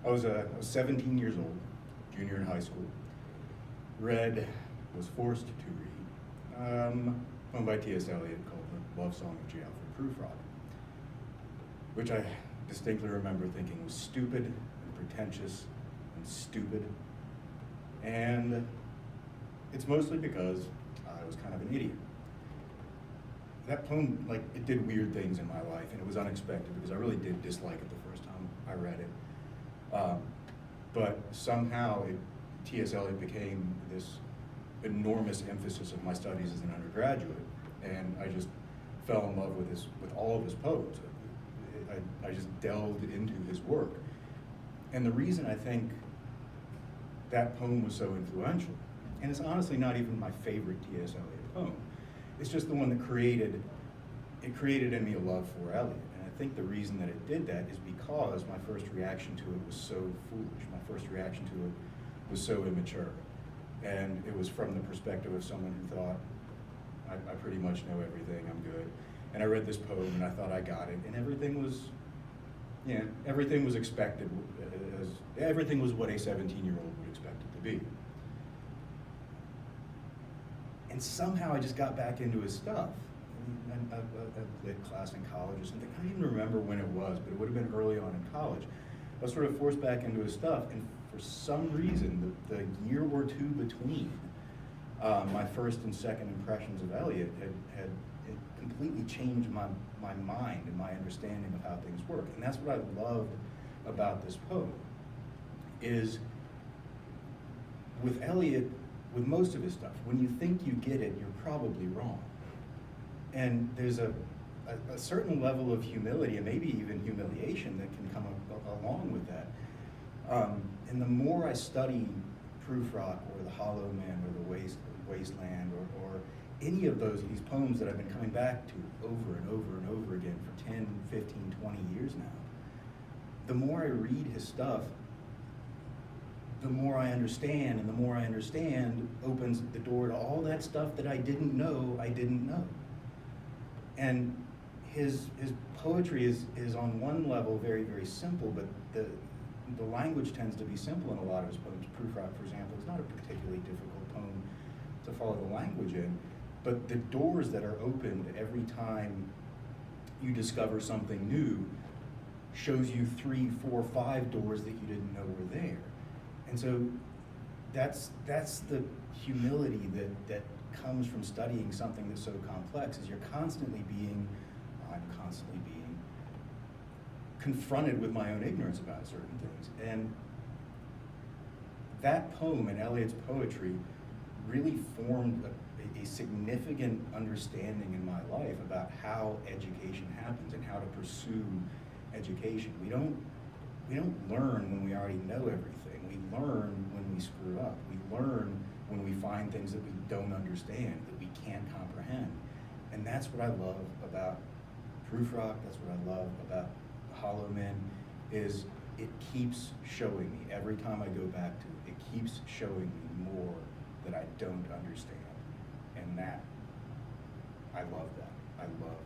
I was 17 years old, junior in high school. Was forced to read, one by T.S. Eliot called The Love Song of J. Alfred Prufrock, which I distinctly remember thinking was stupid and pretentious and stupid. And it's mostly because I was kind of an idiot. That poem, like, it did weird things in my life, and it was unexpected because I really did dislike it the first time I read it. But somehow T.S. Eliot became this enormous emphasis of my studies as an undergraduate, and I just fell in love with all of his poems. I just delved into his work. And the reason I think that poem was so influential, and it's honestly not even my favorite T.S. Eliot poem, it's just the one that created in me a love for Eliot. And I think the reason that it did that is because my first reaction to it was so foolish. My first reaction to it was so immature. And it was from the perspective of someone who thought, I pretty much know everything, I'm good. And I read this poem and I thought I got it, and everything was expected, everything was what a 17-year-old would expect it to be. And somehow I just got back into his stuff. A lit class in college or something. I don't even remember when it was, but it would have been early on in college. I was sort of forced back into his stuff, and for some reason, the year or two between my first and second impressions of Eliot had completely changed my mind and my understanding of how things work. And that's what I loved about this poem, is with Eliot, with most of his stuff, when you think you get it, you're probably wrong. And there's a certain level of humility, and maybe even humiliation, that can come along with that. And the more I study Prufrock or The Hollow Man or The Wasteland or any of these poems that I've been coming back to over and over and over again for 10, 15, 20 years now, the more I read his stuff, the more I understand, and the more I understand opens the door to all that stuff that I didn't know. And his poetry is on one level very, very simple, but the language tends to be simple in a lot of his poems. Prufrock, for example, is not a particularly difficult poem to follow the language in, but the doors that are opened every time you discover something new shows you 3, 4, 5 doors that you didn't know were there. And so that's the humility that comes from studying something that's so complex, is I'm constantly being confronted with my own ignorance about certain things. And that poem and Eliot's poetry really formed a significant understanding in my life about how education happens and how to pursue education. We don't learn when we already know everything. We learn when we screw up. We learn when we find things that we don't understand, that we can't comprehend. And that's what I love about Prufrock, that's what I love about Hollow Men, is it keeps showing me, every time I go back to it, it keeps showing me more that I don't understand. And that, I love that. I love